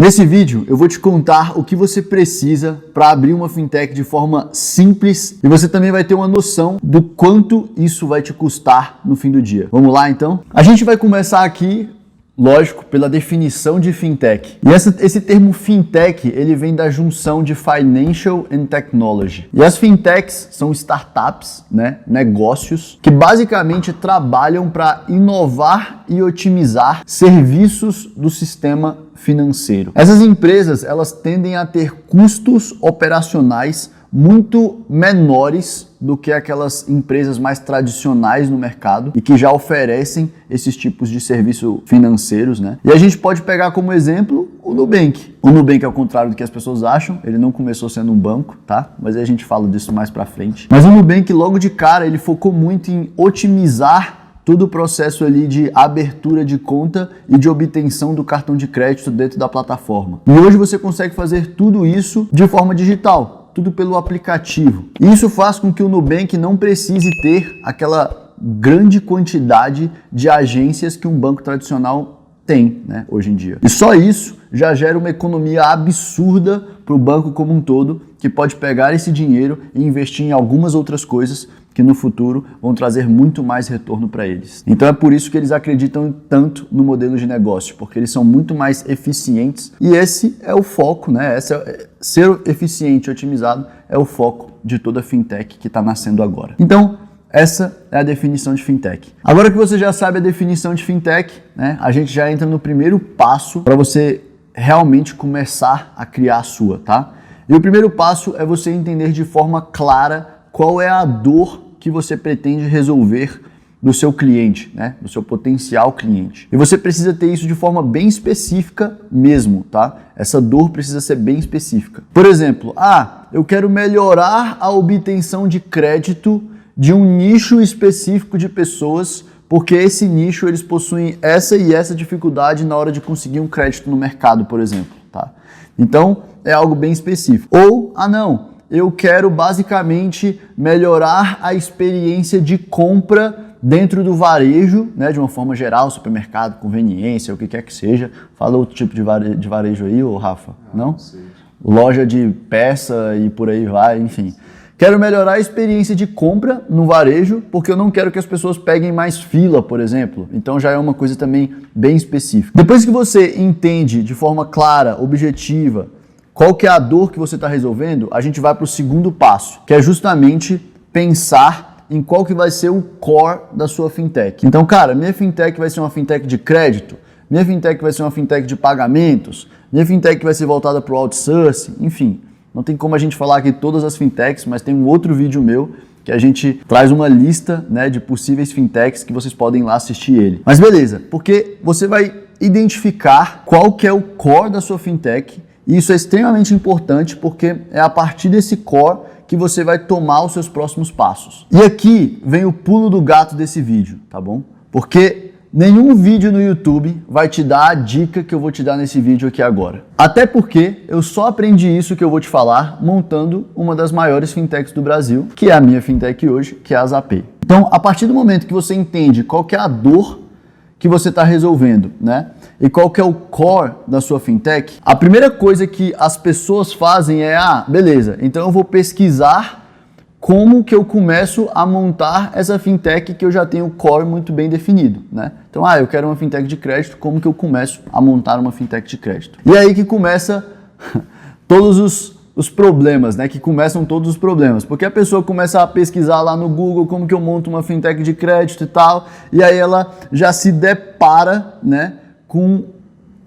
Nesse vídeo eu vou te contar o que você precisa para abrir uma fintech de forma simples e você também vai ter uma noção do quanto isso vai te custar no fim do dia. Vamos lá então? A gente vai começar aqui, lógico, pela definição de fintech. E esse termo fintech, ele vem da junção de financial and technology. E as fintechs são startups, negócios, que basicamente trabalham para inovar e otimizar serviços do sistema financeiro. Essas empresas, elas tendem a ter custos operacionais muito menores do que aquelas empresas mais tradicionais no mercado e que já oferecem esses tipos de serviços financeiros, E a gente pode pegar como exemplo o Nubank. O Nubank, ao contrário do que as pessoas acham, ele não começou sendo um banco, tá? Mas aí a gente fala disso mais pra frente. Mas o Nubank, logo de cara, ele focou muito em otimizar todo o processo ali de abertura de conta e de obtenção do cartão de crédito dentro da plataforma. E hoje você consegue fazer tudo isso de forma digital. Tudo pelo aplicativo. Isso faz com que o Nubank não precise ter aquela grande quantidade de agências que um banco tradicional tem, hoje em dia. E só isso já gera uma economia absurda para o banco como um todo, que pode pegar esse dinheiro e investir em algumas outras coisas que no futuro vão trazer muito mais retorno para eles. Então é por isso que eles acreditam tanto no modelo de negócio, porque eles são muito mais eficientes e esse é o foco, ser eficiente e otimizado é o foco de toda fintech que está nascendo agora. Então, essa é a definição de fintech. Agora que você já sabe a definição de fintech, a gente já entra no primeiro passo para você realmente começar a criar a sua, tá? E o primeiro passo é você entender de forma clara qual é a dor que você pretende resolver do seu cliente, do seu potencial cliente. E você precisa ter isso de forma bem específica mesmo, tá? Essa dor precisa ser bem específica. Por exemplo, eu quero melhorar a obtenção de crédito de um nicho específico de pessoas, porque esse nicho eles possuem essa e essa dificuldade na hora de conseguir um crédito no mercado, por exemplo, tá? Então, é algo bem específico. Ou, eu quero basicamente melhorar a experiência de compra dentro do varejo, de uma forma geral, supermercado, conveniência, o que quer que seja. Fala outro tipo de varejo aí, ô Rafa? Não? Loja de peça e por aí vai, enfim. Quero melhorar a experiência de compra no varejo, porque eu não quero que as pessoas peguem mais fila, por exemplo. Então já é uma coisa também bem específica. Depois que você entende de forma clara, objetiva, qual que é a dor que você está resolvendo, a gente vai para o segundo passo, que é justamente pensar em qual que vai ser o core da sua fintech. Então, cara, minha fintech vai ser uma fintech de crédito, minha fintech vai ser uma fintech de pagamentos, minha fintech vai ser voltada para o outsourcing, enfim. Não tem como a gente falar aqui todas as fintechs, mas tem um outro vídeo meu que a gente traz uma lista de possíveis fintechs que vocês podem ir lá assistir ele. Mas beleza, porque você vai identificar qual que é o core da sua fintech. E isso é extremamente importante porque é a partir desse core que você vai tomar os seus próximos passos. E aqui vem o pulo do gato desse vídeo, tá bom? Porque nenhum vídeo no YouTube vai te dar a dica que eu vou te dar nesse vídeo aqui agora. Até porque eu só aprendi isso que eu vou te falar montando uma das maiores fintechs do Brasil, que é a minha fintech hoje, que é a Zapay. Então, a partir do momento que você entende qual que é a dor que você está resolvendo, e qual que é o core da sua fintech, a primeira coisa que as pessoas fazem é, beleza, então eu vou pesquisar como que eu começo a montar essa fintech que eu já tenho o core muito bem definido, Então, eu quero uma fintech de crédito, como que eu começo a montar uma fintech de crédito? E aí que começa todos os problemas, que começam todos os problemas, porque a pessoa começa a pesquisar lá no Google como que eu monto uma fintech de crédito e tal, e aí ela já se depara, com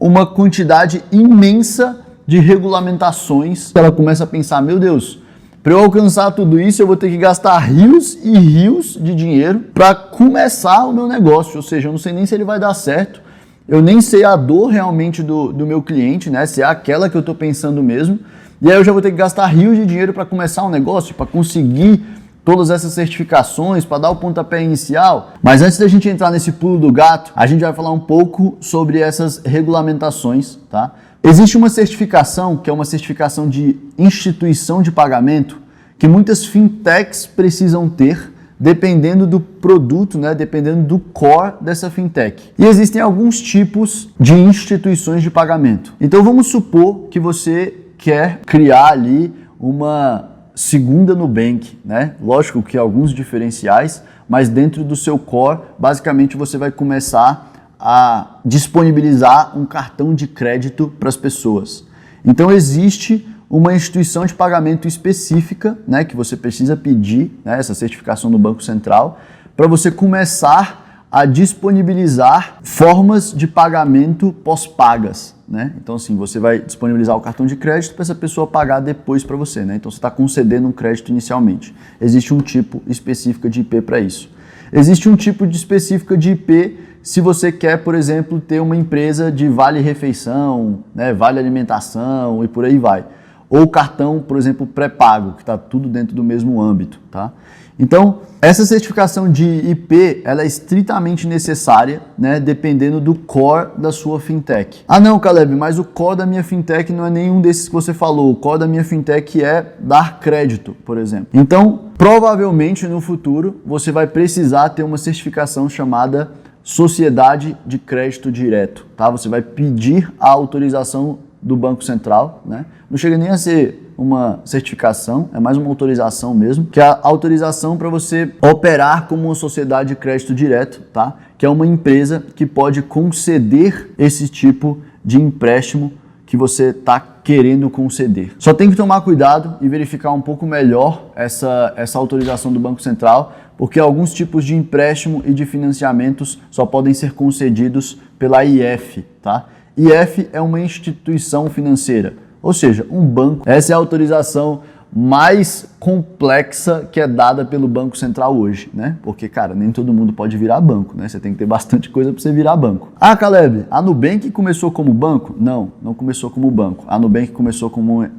uma quantidade imensa de regulamentações. Ela começa a pensar, meu Deus, para eu alcançar tudo isso eu vou ter que gastar rios e rios de dinheiro para começar o meu negócio, ou seja, eu não sei nem se ele vai dar certo, eu nem sei a dor realmente do meu cliente, se é aquela que eu estou pensando mesmo. E aí eu já vou ter que gastar rios de dinheiro para começar um negócio, para conseguir todas essas certificações, para dar o pontapé inicial. Mas antes da gente entrar nesse pulo do gato, a gente vai falar um pouco sobre essas regulamentações, tá? Existe uma certificação, que é uma certificação de instituição de pagamento, que muitas fintechs precisam ter, dependendo do produto, né, dependendo do core dessa fintech. E existem alguns tipos de instituições de pagamento. Então vamos supor que você quer criar ali uma segunda Nubank, né? Lógico que alguns diferenciais, mas dentro do seu core, basicamente você vai começar a disponibilizar um cartão de crédito para as pessoas. Então existe uma instituição de pagamento específica, né, que você precisa pedir, né, essa certificação do Banco Central, para você começar a disponibilizar formas de pagamento pós-pagas, né? Então assim, você vai disponibilizar o cartão de crédito para essa pessoa pagar depois para você, né? Então você está concedendo um crédito inicialmente. Existe um tipo específico de IP para isso. Existe um tipo específico de IP se você quer, por exemplo, ter uma empresa de vale-refeição, né, vale-alimentação e por aí vai. Ou cartão, por exemplo, pré-pago, que está tudo dentro do mesmo âmbito, tá? Então, essa certificação de IP, ela é estritamente necessária, né, dependendo do core da sua fintech. Ah não, Caleb, mas o core da minha fintech não é nenhum desses que você falou. O core da minha fintech é dar crédito, por exemplo. Então, provavelmente no futuro, você vai precisar ter uma certificação chamada Sociedade de Crédito Direto, tá? Você vai pedir a autorização do Banco Central, né? Não chega nem a ser uma certificação, é mais uma autorização mesmo, que é a autorização para você operar como uma sociedade de crédito direto, tá? Que é uma empresa que pode conceder esse tipo de empréstimo que você está querendo conceder. Só tem que tomar cuidado e verificar um pouco melhor essa autorização do Banco Central, porque alguns tipos de empréstimo e de financiamentos só podem ser concedidos pela IF, tá? IF é uma instituição financeira, ou seja, um banco. Essa é a autorização mais complexa que é dada pelo Banco Central hoje, né? Porque, cara, nem todo mundo pode virar banco, né? Você tem que ter bastante coisa para você virar banco. Ah, Caleb, a Nubank começou como banco? Não, não começou como banco. A Nubank começou como uma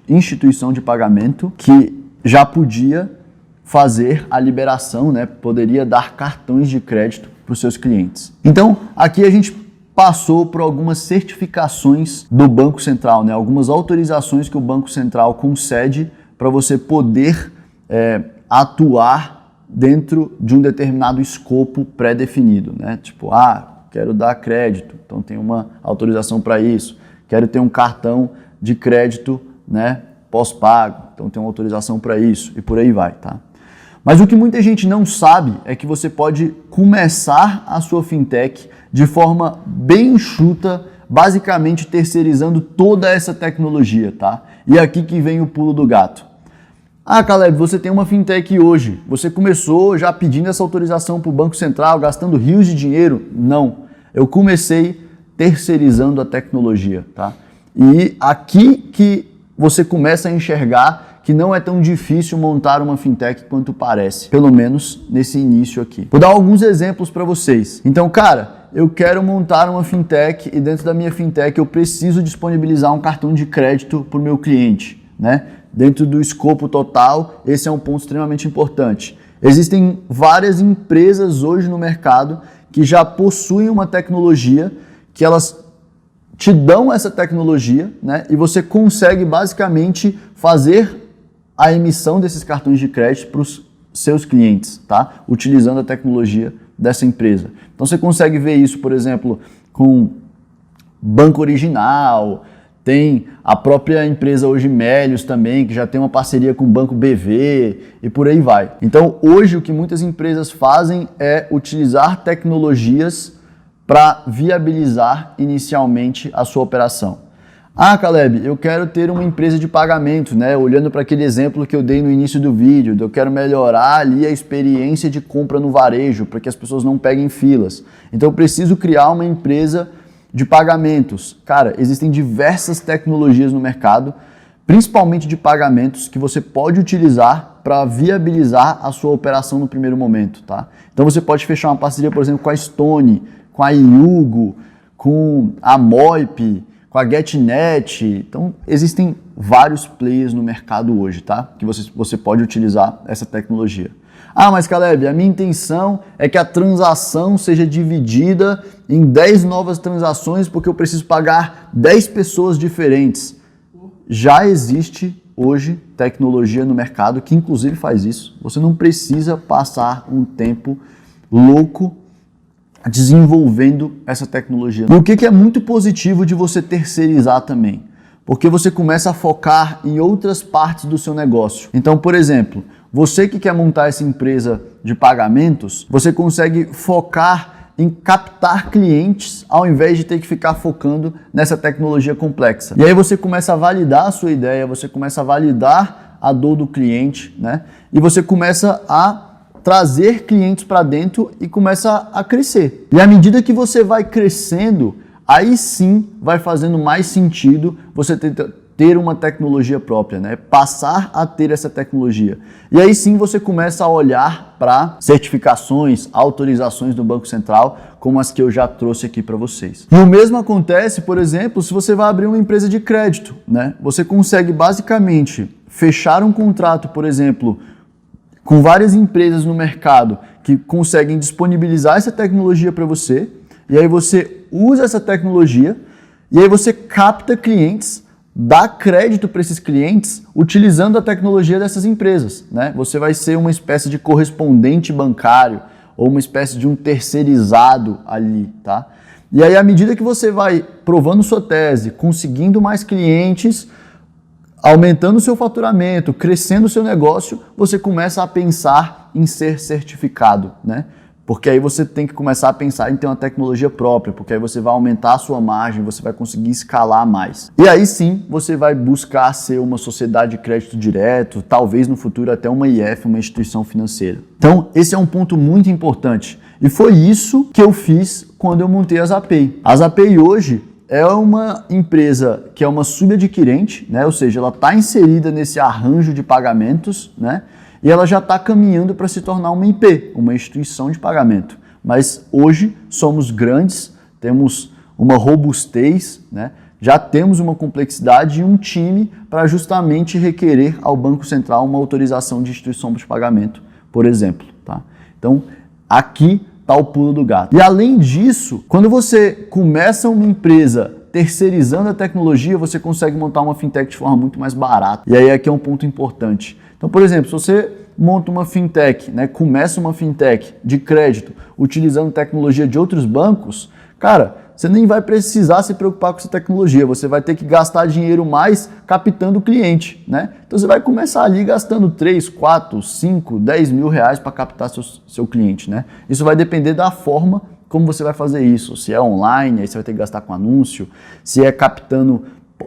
instituição de pagamento que já podia fazer a liberação, né? Poderia dar cartões de crédito para os seus clientes. Então, aqui a gente passou por algumas certificações do Banco Central, né? Algumas autorizações que o Banco Central concede para você poder atuar dentro de um determinado escopo pré-definido, né? Tipo, quero dar crédito, então tem uma autorização para isso. Quero ter um cartão de crédito, né, pós-pago, então tem uma autorização para isso e por aí vai, tá? Mas o que muita gente não sabe é que você pode começar a sua fintech de forma bem enxuta, basicamente terceirizando toda essa tecnologia, tá? E aqui que vem o pulo do gato. Ah, Caleb, você tem uma fintech hoje, você começou já pedindo essa autorização para o Banco Central, gastando rios de dinheiro? Não, eu comecei terceirizando a tecnologia, tá? E aqui que você começa a enxergar que não é tão difícil montar uma fintech quanto parece, pelo menos nesse início aqui. Vou dar alguns exemplos para vocês. Então, cara, eu quero montar uma fintech e dentro da minha fintech eu preciso disponibilizar um cartão de crédito para o meu cliente, né? Dentro do escopo total, esse é um ponto extremamente importante. Existem várias empresas hoje no mercado que já possuem uma tecnologia que elas te dão essa tecnologia, né? E você consegue basicamente fazer a emissão desses cartões de crédito para os seus clientes, tá? Utilizando a tecnologia dessa empresa. Então você consegue ver isso, por exemplo, com Banco Original, tem a própria empresa hoje Melius também, que já tem uma parceria com o Banco BV e por aí vai. Então hoje o que muitas empresas fazem é utilizar tecnologias para viabilizar inicialmente a sua operação. Ah, Caleb, eu quero ter uma empresa de pagamento, né? Olhando para aquele exemplo que eu dei no início do vídeo, eu quero melhorar ali a experiência de compra no varejo, para que as pessoas não peguem filas. Então eu preciso criar uma empresa de pagamentos. Cara, existem diversas tecnologias no mercado, principalmente de pagamentos, que você pode utilizar para viabilizar a sua operação no primeiro momento, tá? Então você pode fechar uma parceria, por exemplo, com a Stone, com a Yugo, com a Moip, com a GetNet. Então existem vários players no mercado hoje, tá? Que você pode utilizar essa tecnologia. Ah, mas Caleb, a minha intenção é que a transação seja dividida em 10 novas transações porque eu preciso pagar 10 pessoas diferentes. Já existe hoje tecnologia no mercado que inclusive faz isso. Você não precisa passar um tempo louco desenvolvendo essa tecnologia. E o que é muito positivo de você terceirizar também? Porque você começa a focar em outras partes do seu negócio. Então, por exemplo, você que quer montar essa empresa de pagamentos, você consegue focar em captar clientes ao invés de ter que ficar focando nessa tecnologia complexa. E aí você começa a validar a sua ideia, você começa a validar a dor do cliente, né? E você começa a trazer clientes para dentro e começa a crescer. E à medida que você vai crescendo, aí sim vai fazendo mais sentido você ter uma tecnologia própria, né? Passar a ter essa tecnologia. E aí sim você começa a olhar para certificações, autorizações do Banco Central, como as que eu já trouxe aqui para vocês. E o mesmo acontece, por exemplo, se você vai abrir uma empresa de crédito, né? Você consegue basicamente fechar um contrato, por exemplo, com várias empresas no mercado que conseguem disponibilizar essa tecnologia para você, e aí você usa essa tecnologia, e aí você capta clientes, dá crédito para esses clientes utilizando a tecnologia dessas empresas, né? Você vai ser uma espécie de correspondente bancário ou uma espécie de um terceirizado ali, tá? E aí, à medida que você vai provando sua tese, conseguindo mais clientes, aumentando o seu faturamento, crescendo o seu negócio, você começa a pensar em ser certificado, né? Porque aí você tem que começar a pensar em ter uma tecnologia própria, porque aí você vai aumentar a sua margem, você vai conseguir escalar mais. E aí sim, você vai buscar ser uma sociedade de crédito direto, talvez no futuro até uma IF, uma instituição financeira. Então, esse é um ponto muito importante. E foi isso que eu fiz quando eu montei a Zapay. A Zapay hoje é uma empresa que é uma subadquirente, né? Ou seja, ela está inserida nesse arranjo de pagamentos, né? E ela já está caminhando para se tornar uma IP, uma instituição de pagamento. Mas hoje somos grandes, temos uma robustez, né? Já temos uma complexidade e um time para justamente requerer ao Banco Central uma autorização de instituição de pagamento, por exemplo. Tá? Então, aqui está o pulo do gato. E além disso, quando você começa uma empresa terceirizando a tecnologia, você consegue montar uma fintech de forma muito mais barata. E aí aqui é um ponto importante. Então, por exemplo, se você monta uma fintech, né, começa uma fintech de crédito utilizando tecnologia de outros bancos, cara, você nem vai precisar se preocupar com essa tecnologia, você vai ter que gastar dinheiro mais captando o cliente, né? Então você vai começar ali gastando 3, 4, 5, 10 mil reais para captar seu cliente, né? Isso vai depender da forma como você vai fazer isso, se é online, aí você vai ter que gastar com anúncio, se é captando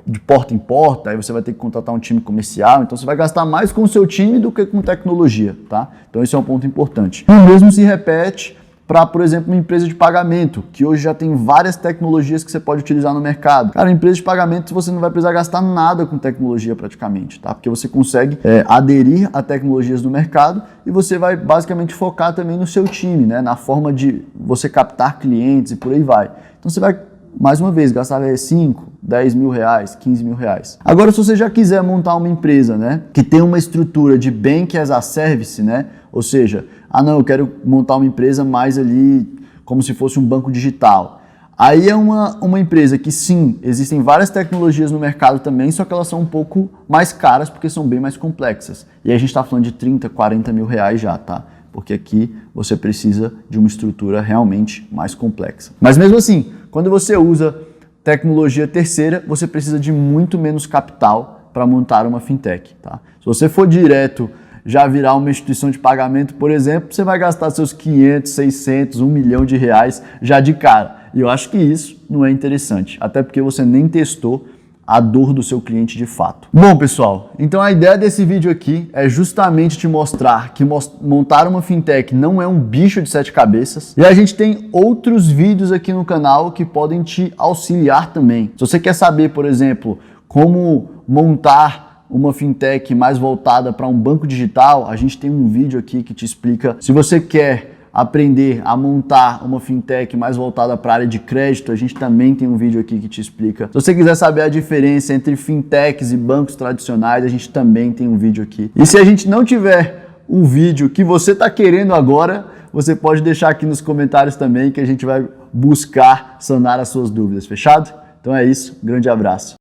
de porta em porta, aí você vai ter que contratar um time comercial, então você vai gastar mais com o seu time do que com tecnologia, tá? Então esse é um ponto importante. E o mesmo se repete para, por exemplo, uma empresa de pagamento, que hoje já tem várias tecnologias que você pode utilizar no mercado. Cara, empresa de pagamento você não vai precisar gastar nada com tecnologia praticamente, tá? Porque você consegue aderir a tecnologias do mercado e você vai basicamente focar também no seu time, né? Na forma de você captar clientes e por aí vai. Então você vai, mais uma vez, gastar 5, 10 mil reais, 15 mil reais. Agora, se você já quiser montar uma empresa, né, que tem uma estrutura de Bank as a Service, né, ou seja, não, eu quero montar uma empresa mais ali como se fosse um banco digital. Aí é uma empresa que sim, existem várias tecnologias no mercado também, só que elas são um pouco mais caras porque são bem mais complexas. E aí a gente está falando de 30, 40 mil reais já, tá? Porque aqui você precisa de uma estrutura realmente mais complexa. Mas mesmo assim, quando você usa tecnologia terceira, você precisa de muito menos capital para montar uma fintech. Tá? Se você for direto já virar uma instituição de pagamento, por exemplo, você vai gastar seus 500, 600, 1 milhão de reais já de cara. E eu acho que isso não é interessante, até porque você nem testou a dor do seu cliente de fato. Bom, pessoal, então a ideia desse vídeo aqui é justamente te mostrar que montar uma fintech não é um bicho de 7 cabeças. E a gente tem outros vídeos aqui no canal que podem te auxiliar também. Se você quer saber, por exemplo, como montar uma fintech mais voltada para um banco digital, a gente tem um vídeo aqui que te explica. Se você quer aprender a montar uma fintech mais voltada para a área de crédito, a gente também tem um vídeo aqui que te explica. Se você quiser saber a diferença entre fintechs e bancos tradicionais, a gente também tem um vídeo aqui. E se a gente não tiver um vídeo que você está querendo agora, você pode deixar aqui nos comentários também que a gente vai buscar sanar as suas dúvidas, fechado? Então é isso, grande abraço.